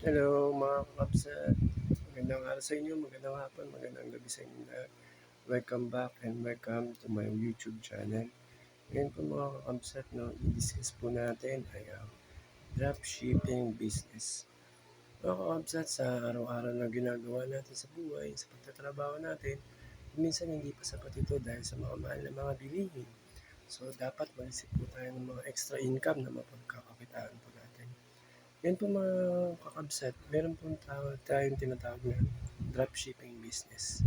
Hello mga kakabsat, magandang araw sa inyo, magandang hapon, magandang gabi sa inyo lahat. Welcome back and welcome to my YouTube channel. Ngayon po mga kakabsat, no, i-discuss po natin ay ang dropshipping business. Mga kakabsat, sa araw-araw na ginagawa natin sa buhay, sa pagtatrabaho natin, minsan hindi pa sapat ito dahil sa mga mahal na mga bilihin. So dapat mag-isip po tayo ng mga extra income na mapagkakakitaan po natin. Yan po mga kakabsat, meron pong tayong tinatawag na dropshipping business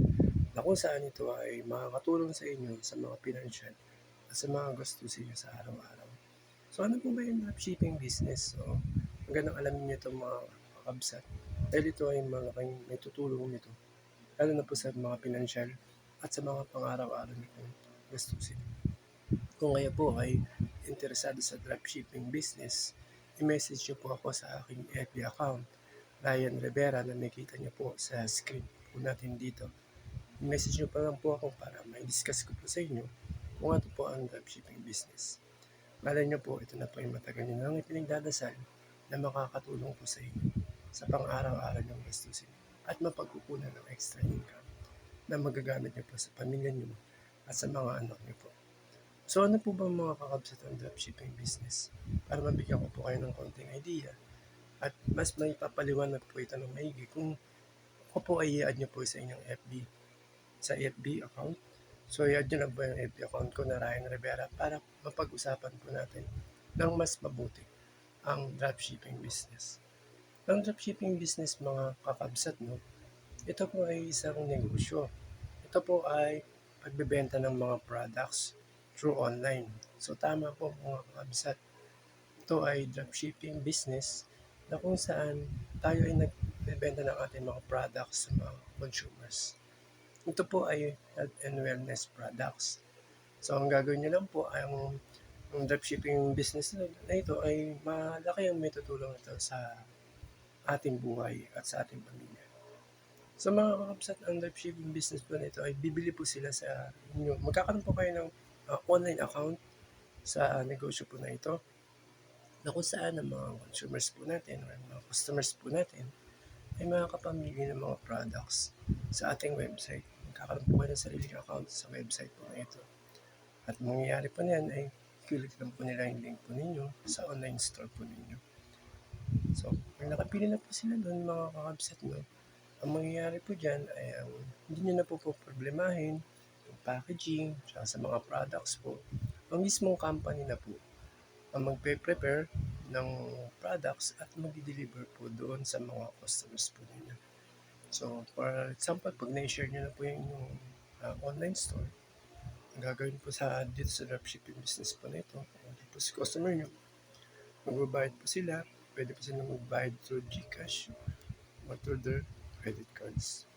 na kung saan ito ay makakatulong sa inyo sa mga pinansyal at sa mga gastusin nyo sa araw-araw. So ano po ba yung dropshipping business? So magandang alamin nyo ito mga kakabsat dahil ito ay malaking may tutulong nito lalo na po sa mga pinansyal at sa mga pang-araw-araw nyo pong gastusin. Kung kayo po ay interesado sa dropshipping business, i-message nyo po ako sa aking FB account, Ryan Rivera, na nakikita nyo po sa screen po natin dito. I-message nyo pa lang po ako para may discuss ko po sa inyo kung ano po ang dropshipping business. Malay nyo po, ito na po yung matagal nyo nang ipinagdadasal na makakatulong po sa inyo sa pang-araw-araw ng gastusin at mapagkukunan ng extra income na magagamit nyo po sa pamilya nyo at sa mga anak nyo po. So ano po ba mga kakabsat ang dropshipping business? Para mabigyan ko po kayo ng konting idea at mas may papaliwanag po ito ng maigi kung ako po ay i-add nyo po sa inyong FB, sa FB account. So i-add nyo lang po yung FB account ko na Ryan Rivera para mapag-usapan po natin ng mas mabuti ang dropshipping business. Ang dropshipping business mga kakabsat, no, ito po ay isang negosyo. Ito po ay pagbebenta ng mga products through online. So tama po mga kabsat. Ito ay dropshipping business na kung saan tayo ay nagbebenta ng ating mga products sa mga consumers. Ito po ay health and wellness products. So ang gagawin nyo lang po ay ang dropshipping business na ito ay malaki ang may tutulong ito sa ating buhay at sa ating pamilya. Sa mga kakabsat, ang dropshipping business po nito ay bibili po sila sa inyo. Magkakaroon po kayo ng online account sa negosyo po na ito na kung saan ang mga consumers po natin or mga customers po natin ay makakapamili ng mga products sa ating website. Magkakaroon po kayo ng sariling account sa website po na ito. At mangyayari po niyan ay click lang po nila yung link po ninyo sa online store po ninyo. So, pag nakapili na po sila doon mga kakabsat, no, ang mangyayari po dyan ay hindi nyo na po problemahin yung packaging sa mga products po. Ang mismong company na po ang magpe-prepare ng products at mag-deliver po doon sa mga customers po ninyo. So, for example, pag na-share nyo na po yung online store, ang gagawin po dito sa dropshipping business po na ito, dito po si customer nyo, magbabayad po sila, pwede po sila magbayad through GCash or through their credit cards.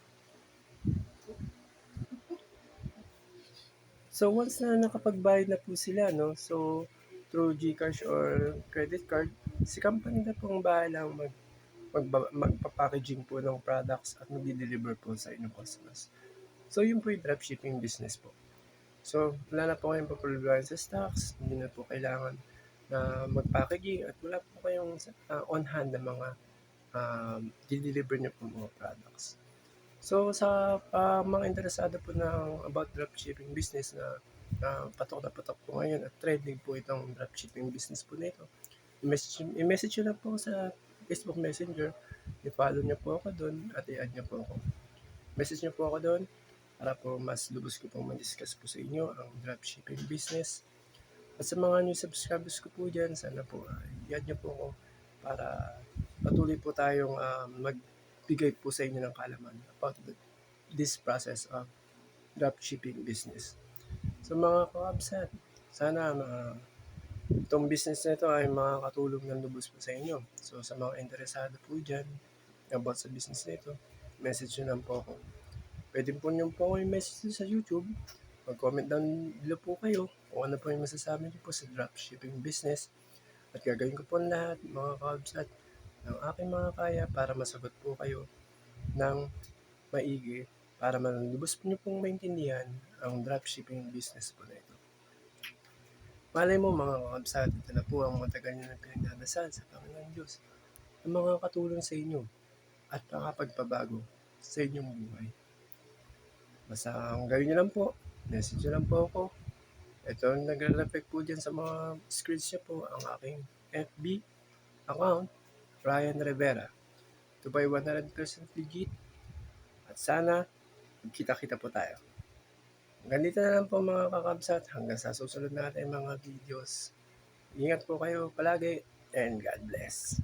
So once na nakapagbayad na po sila, no, so through GCash or credit card, si company na pong bahalang magpa-packaging po ng products at mag-deliver po sa inyong customers. So yun po yung dropshipping business po. So wala na po kayong papalagayan sa stocks, hindi na po kailangan na mag-packaging at wala po kayong on hand na mga deliver niyo po mga products. So sa mga interesado po ng about dropshipping business na patok na patok po ngayon at trending po itong dropshipping business po nito, i-message nyo lang po sa Facebook Messenger, i-follow nyo po ako doon at i-add nyo po ako. Message nyo po ako doon para po mas lubos ko pong ma-discuss po sa inyo ang dropshipping business. At sa mga new subscribers ko po dyan, sana po i-add nyo po ako para patuloy po tayong magbigay po sa inyo ng kaalaman about this process of dropshipping business. So mga kakabsat, sana itong business na ito ay makakatulong ng lubos po sa inyo. So sa mga interesado po dyan about sa business na ito, message nyo lang po ako. Pwede po nyo po ako i-message sa YouTube. Mag-comment down below po kayo kung ano po yung masasabi nyo po sa dropshipping business. At gagawin ko po ang lahat, mga kabsat, ng aking mga kaya para masagot po kayo ng maigi para malubos po nyo pong maintindihan ang dropshipping business po na ito. Malay mo mga kabsat, ito na po ang matagal nyo na pinagdadasal sa Panginoon Diyos na makakatulong sa inyo at makapagpabago sa inyong buhay. Basta ang gawin niyo lang po, message niyo lang po ako. Ito ang nagre-reflect po dyan sa mga screens niyo po, ang aking FB account, Ryan Rivera. Ito ba'y 100% legit? At sana, magkita-kita po tayo. Ganito na lang po mga kakabsat, hanggang sa susunod natin mga videos. Ingat po kayo palagi, and God bless.